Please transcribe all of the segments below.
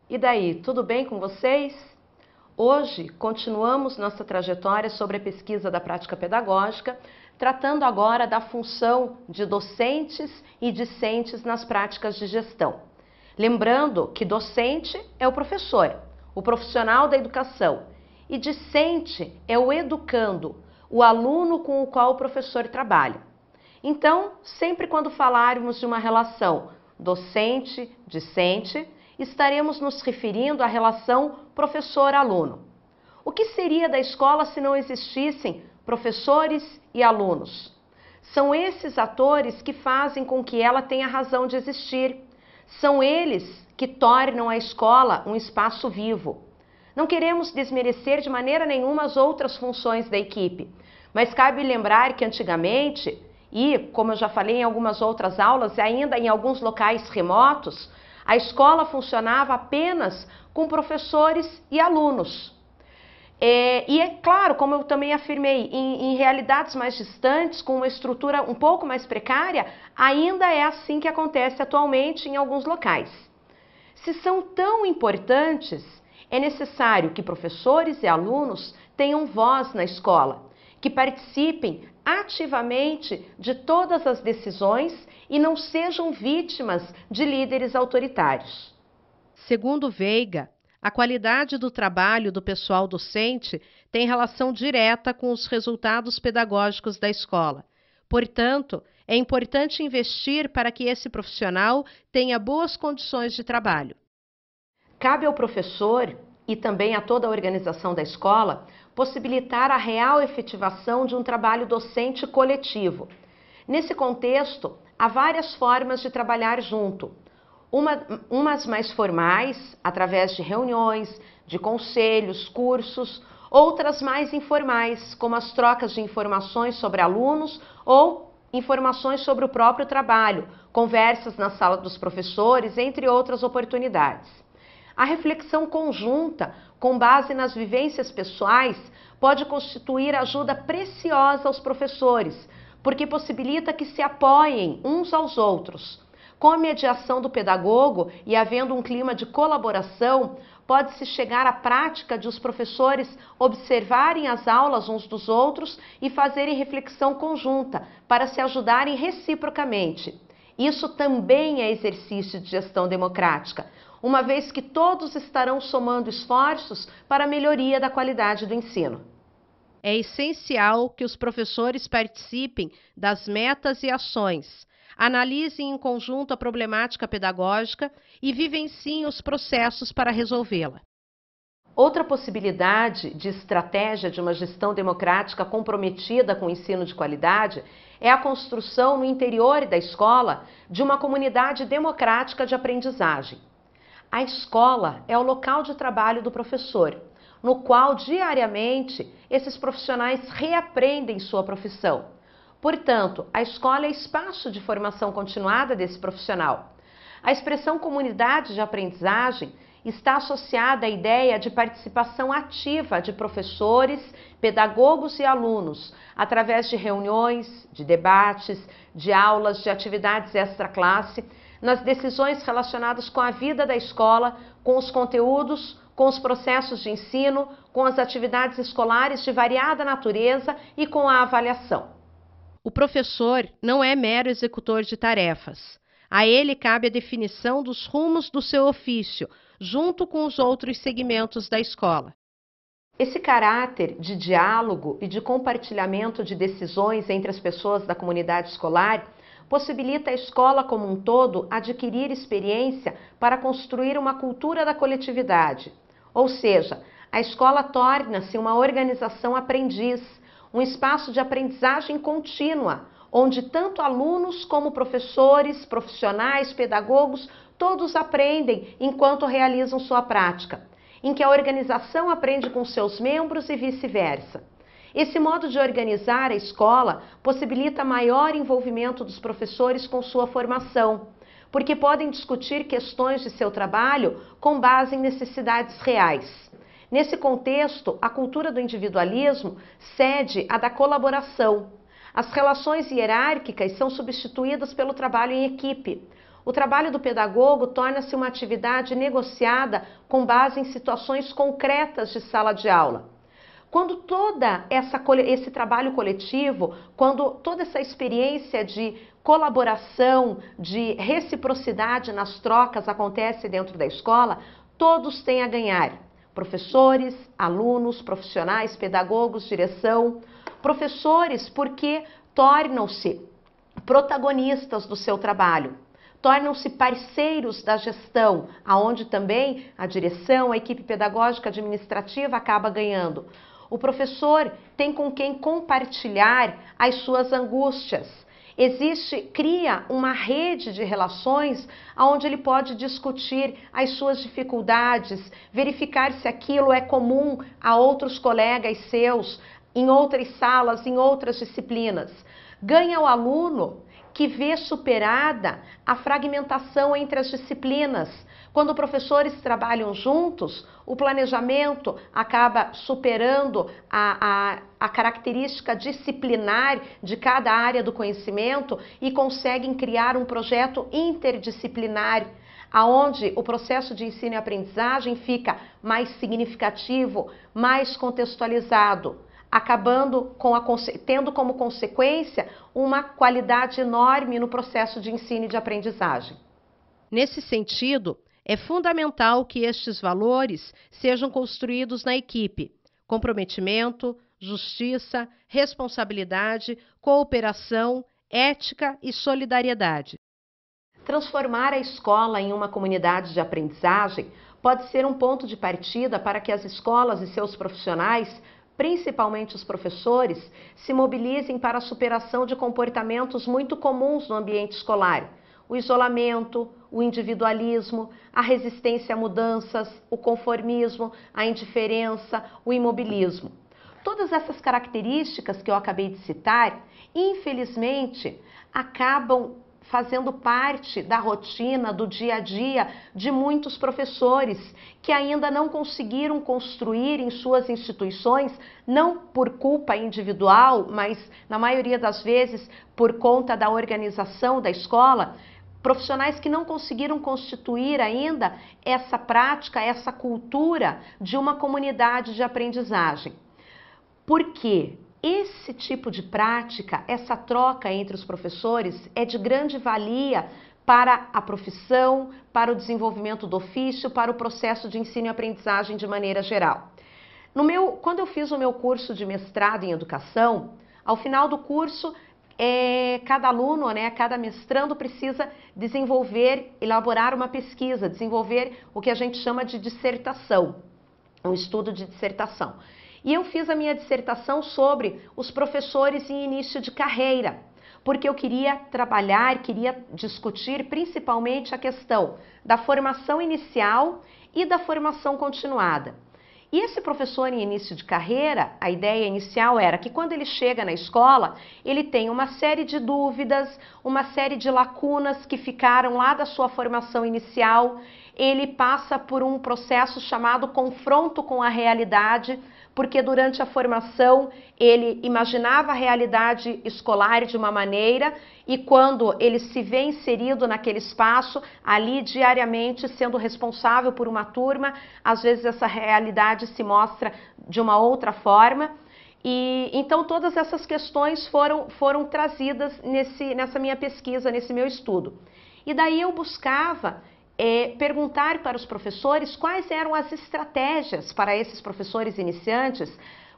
E daí, tudo bem com vocês? Hoje, continuamos nossa trajetória sobre a pesquisa da prática pedagógica, tratando agora da função de docentes e discentes nas práticas de gestão. Lembrando que docente é o professor, o profissional da educação, e discente é o educando, o aluno com o qual o professor trabalha. Então, sempre quando falarmos de uma relação docente-discente, estaremos nos referindo à relação professor-aluno. O que seria da escola se não existissem professores e alunos? São esses atores que fazem com que ela tenha razão de existir. São eles que tornam a escola um espaço vivo. Não queremos desmerecer de maneira nenhuma as outras funções da equipe, mas cabe lembrar que antigamente, e como eu já falei em algumas outras aulas, ainda em alguns locais remotos, a escola funcionava apenas com professores e alunos. E é claro, como eu também afirmei, em realidades mais distantes, com uma estrutura um pouco mais precária, ainda é assim que acontece atualmente em alguns locais. Se são tão importantes, é necessário que professores e alunos tenham voz na escola, que participem ativamente de todas as decisões e não sejam vítimas de líderes autoritários. Segundo Veiga, a qualidade do trabalho do pessoal docente tem relação direta com os resultados pedagógicos da escola. Portanto, é importante investir para que esse profissional tenha boas condições de trabalho. Cabe ao professor e também a toda a organização da escola possibilitar a real efetivação de um trabalho docente coletivo. Nesse contexto, há várias formas de trabalhar junto. Umas mais formais, através de reuniões, de conselhos, cursos, outras mais informais, como as trocas de informações sobre alunos ou informações sobre o próprio trabalho, conversas na sala dos professores, entre outras oportunidades. A reflexão conjunta, com base nas vivências pessoais, pode constituir ajuda preciosa aos professores, porque possibilita que se apoiem uns aos outros. Com a mediação do pedagogo e havendo um clima de colaboração, pode-se chegar à prática de os professores observarem as aulas uns dos outros e fazerem reflexão conjunta para se ajudarem reciprocamente. Isso também é exercício de gestão democrática, uma vez que todos estarão somando esforços para a melhoria da qualidade do ensino. É essencial que os professores participem das metas e ações, analisem em conjunto a problemática pedagógica e vivenciem os processos para resolvê-la. Outra possibilidade de estratégia de uma gestão democrática comprometida com o ensino de qualidade é a construção no interior da escola de uma comunidade democrática de aprendizagem. A escola é o local de trabalho do professor, no qual diariamente esses profissionais reaprendem sua profissão. Portanto, a escola é espaço de formação continuada desse profissional. A expressão comunidade de aprendizagem está associada à ideia de participação ativa de professores, pedagogos e alunos, através de reuniões, de debates, de aulas, de atividades extra-classe, nas decisões relacionadas com a vida da escola, com os conteúdos, com os processos de ensino, com as atividades escolares de variada natureza e com a avaliação. O professor não é mero executor de tarefas. A ele cabe a definição dos rumos do seu ofício, junto com os outros segmentos da escola. Esse caráter de diálogo e de compartilhamento de decisões entre as pessoas da comunidade escolar possibilita à escola como um todo adquirir experiência para construir uma cultura da coletividade. Ou seja, a escola torna-se uma organização aprendiz, um espaço de aprendizagem contínua, onde tanto alunos como professores, profissionais, pedagogos, todos aprendem enquanto realizam sua prática, em que a organização aprende com seus membros e vice-versa. Esse modo de organizar a escola possibilita maior envolvimento dos professores com sua formação, porque podem discutir questões de seu trabalho com base em necessidades reais. Nesse contexto, a cultura do individualismo cede à da colaboração. As relações hierárquicas são substituídas pelo trabalho em equipe. O trabalho do pedagogo torna-se uma atividade negociada com base em situações concretas de sala de aula. Quando esse trabalho coletivo, quando toda essa experiência de colaboração, de reciprocidade nas trocas acontece dentro da escola, todos têm a ganhar. Professores, alunos, profissionais, pedagogos, direção. Professores porque tornam-se protagonistas do seu trabalho. Tornam-se parceiros da gestão, aonde também a direção, a equipe pedagógica administrativa acaba ganhando. O professor tem com quem compartilhar as suas angústias. Cria uma rede de relações onde ele pode discutir as suas dificuldades, verificar se aquilo é comum a outros colegas seus, em outras salas, em outras disciplinas. Ganha o aluno que vê superada a fragmentação entre as disciplinas. Quando professores trabalham juntos, o planejamento acaba superando a característica disciplinar de cada área do conhecimento e conseguem criar um projeto interdisciplinar, aonde o processo de ensino e aprendizagem fica mais significativo, mais contextualizado, tendo como consequência uma qualidade enorme no processo de ensino e de aprendizagem. Nesse sentido, é fundamental que estes valores sejam construídos na equipe: comprometimento, justiça, responsabilidade, cooperação, ética e solidariedade. Transformar a escola em uma comunidade de aprendizagem pode ser um ponto de partida para que as escolas e seus profissionais, principalmente os professores, se mobilizem para a superação de comportamentos muito comuns no ambiente escolar: o isolamento, o individualismo, a resistência a mudanças, o conformismo, a indiferença, o imobilismo. Todas essas características que eu acabei de citar, infelizmente, acabam fazendo parte da rotina, do dia a dia de muitos professores que ainda não conseguiram construir em suas instituições, não por culpa individual, mas na maioria das vezes por conta da organização da escola, profissionais que não conseguiram constituir ainda essa prática, essa cultura de uma comunidade de aprendizagem. Por quê? Esse tipo de prática, essa troca entre os professores é de grande valia para a profissão, para o desenvolvimento do ofício, para o processo de ensino e aprendizagem de maneira geral. Quando eu fiz o meu curso de mestrado em educação, ao final do curso, cada aluno, cada mestrando precisa elaborar uma pesquisa, desenvolver o que a gente chama de dissertação, um estudo de dissertação. E eu fiz a minha dissertação sobre os professores em início de carreira, porque eu queria queria discutir principalmente a questão da formação inicial e da formação continuada. E esse professor em início de carreira, a ideia inicial era que quando ele chega na escola, ele tem uma série de dúvidas, uma série de lacunas que ficaram lá da sua formação inicial, ele passa por um processo chamado confronto com a realidade, porque durante a formação ele imaginava a realidade escolar de uma maneira e quando ele se vê inserido naquele espaço, ali diariamente sendo responsável por uma turma, às vezes essa realidade se mostra de uma outra forma. E então todas essas questões foram trazidas nessa minha pesquisa, nesse meu estudo. E daí eu buscava perguntar para os professores quais eram as estratégias para esses professores iniciantes,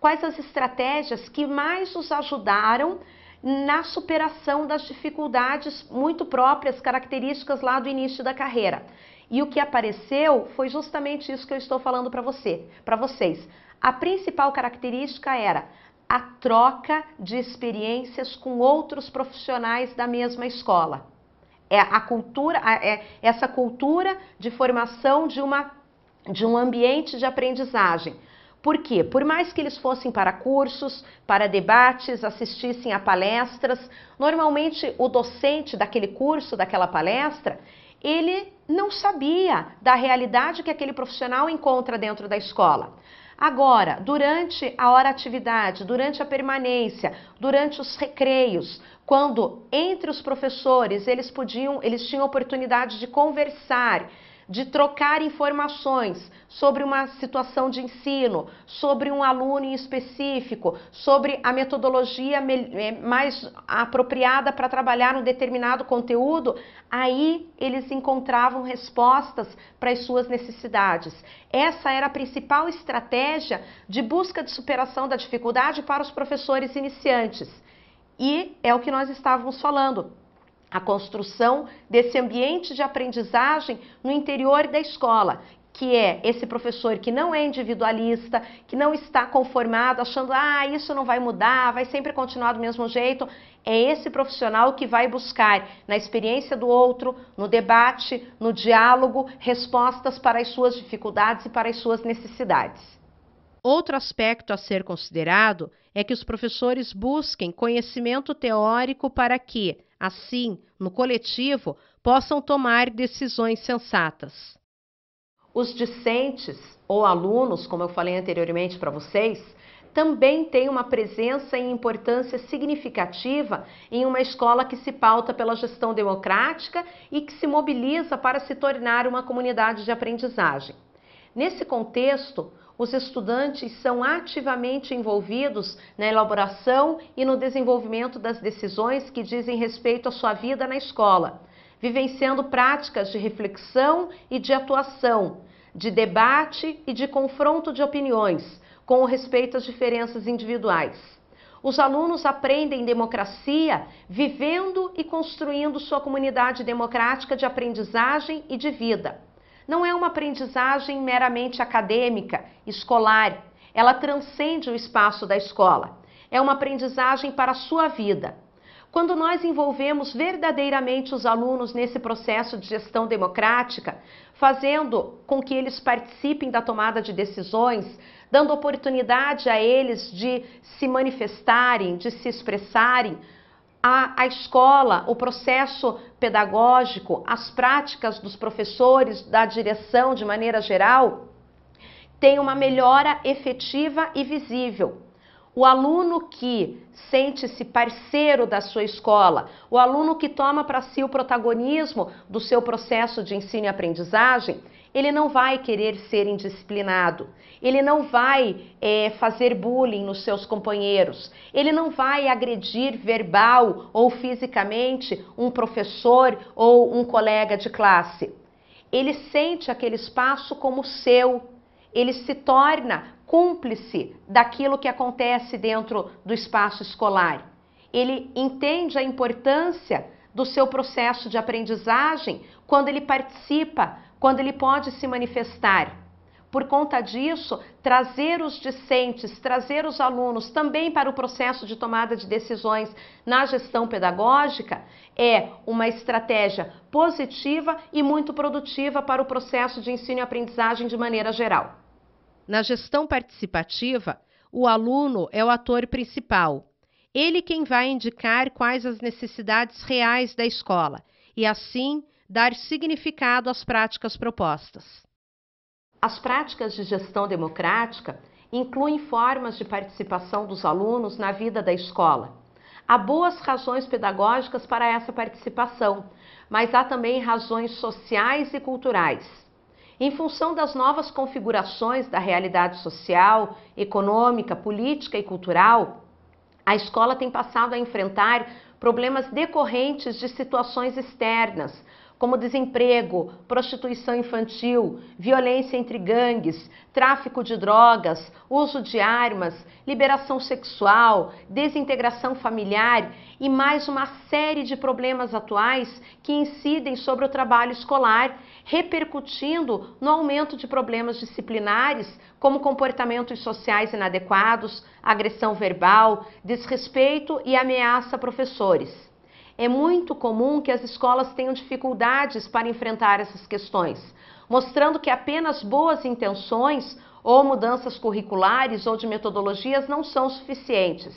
quais as estratégias que mais os ajudaram na superação das dificuldades muito próprias, características lá do início da carreira. E o que apareceu foi justamente isso que eu estou falando para vocês. A principal característica era a troca de experiências com outros profissionais da mesma escola. Essa cultura de formação de um ambiente de aprendizagem. Por quê? Por mais que eles fossem para cursos, para debates, assistissem a palestras, normalmente o docente daquele curso, daquela palestra, ele não sabia da realidade que aquele profissional encontra dentro da escola. Agora, durante a hora atividade, durante a permanência, durante os recreios, quando entre os professores eles tinham oportunidade de conversar, de trocar informações sobre uma situação de ensino, sobre um aluno em específico, sobre a metodologia mais apropriada para trabalhar um determinado conteúdo, aí eles encontravam respostas para as suas necessidades. Essa era a principal estratégia de busca de superação da dificuldade para os professores iniciantes. E é o que nós estávamos falando. A construção desse ambiente de aprendizagem no interior da escola, que é esse professor que não é individualista, que não está conformado, achando, isso não vai mudar, vai sempre continuar do mesmo jeito. É esse profissional que vai buscar, na experiência do outro, no debate, no diálogo, respostas para as suas dificuldades e para as suas necessidades. Outro aspecto a ser considerado é que os professores busquem conhecimento teórico para que, assim, no coletivo, possam tomar decisões sensatas. Os discentes ou alunos, como eu falei anteriormente para vocês, também têm uma presença e importância significativa em uma escola que se pauta pela gestão democrática e que se mobiliza para se tornar uma comunidade de aprendizagem. Nesse contexto, os estudantes são ativamente envolvidos na elaboração e no desenvolvimento das decisões que dizem respeito à sua vida na escola, vivenciando práticas de reflexão e de atuação, de debate e de confronto de opiniões, com respeito às diferenças individuais. Os alunos aprendem democracia vivendo e construindo sua comunidade democrática de aprendizagem e de vida. Não é uma aprendizagem meramente acadêmica, escolar. Ela transcende o espaço da escola. É uma aprendizagem para a sua vida. Quando nós envolvemos verdadeiramente os alunos nesse processo de gestão democrática, fazendo com que eles participem da tomada de decisões, dando oportunidade a eles de se manifestarem, de se expressarem, a escola, o processo pedagógico, as práticas dos professores, da direção de maneira geral, tem uma melhora efetiva e visível. O aluno que sente-se parceiro da sua escola, o aluno que toma para si o protagonismo do seu processo de ensino e aprendizagem, ele não vai querer ser indisciplinado, ele não vai fazer bullying nos seus companheiros, ele não vai agredir verbal ou fisicamente um professor ou um colega de classe. Ele sente aquele espaço como seu, ele se torna cúmplice daquilo que acontece dentro do espaço escolar. Ele entende a importância do seu processo de aprendizagem quando ele participa, quando ele pode se manifestar. Por conta disso, trazer os discentes, trazer os alunos também para o processo de tomada de decisões na gestão pedagógica é uma estratégia positiva e muito produtiva para o processo de ensino e aprendizagem de maneira geral. Na gestão participativa, o aluno é o ator principal. Ele quem vai indicar quais as necessidades reais da escola e, assim, dar significado às práticas propostas. As práticas de gestão democrática incluem formas de participação dos alunos na vida da escola. Há boas razões pedagógicas para essa participação, mas há também razões sociais e culturais. Em função das novas configurações da realidade social, econômica, política e cultural, a escola tem passado a enfrentar problemas decorrentes de situações externas, como desemprego, prostituição infantil, violência entre gangues, tráfico de drogas, uso de armas, liberação sexual, desintegração familiar e mais uma série de problemas atuais que incidem sobre o trabalho escolar, repercutindo no aumento de problemas disciplinares, como comportamentos sociais inadequados, agressão verbal, desrespeito e ameaça a professores. É muito comum que as escolas tenham dificuldades para enfrentar essas questões, mostrando que apenas boas intenções ou mudanças curriculares ou de metodologias não são suficientes.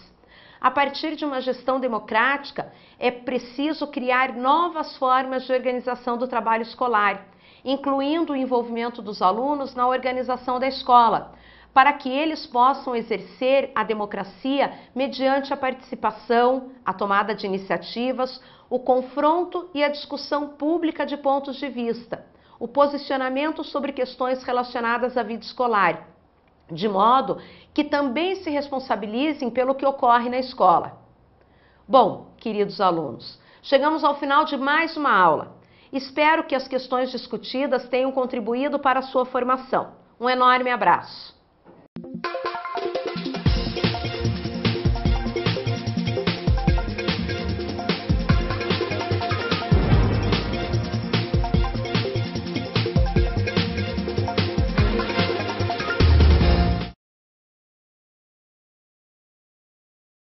a partir de uma gestão democrática, é preciso criar novas formas de organização do trabalho escolar, incluindo o envolvimento dos alunos na organização da escola, para que eles possam exercer a democracia mediante a participação, a tomada de iniciativas, o confronto e a discussão pública de pontos de vista, o posicionamento sobre questões relacionadas à vida escolar, de modo que também se responsabilizem pelo que ocorre na escola. Bom, queridos alunos, chegamos ao final de mais uma aula. Espero que as questões discutidas tenham contribuído para a sua formação. Um enorme abraço!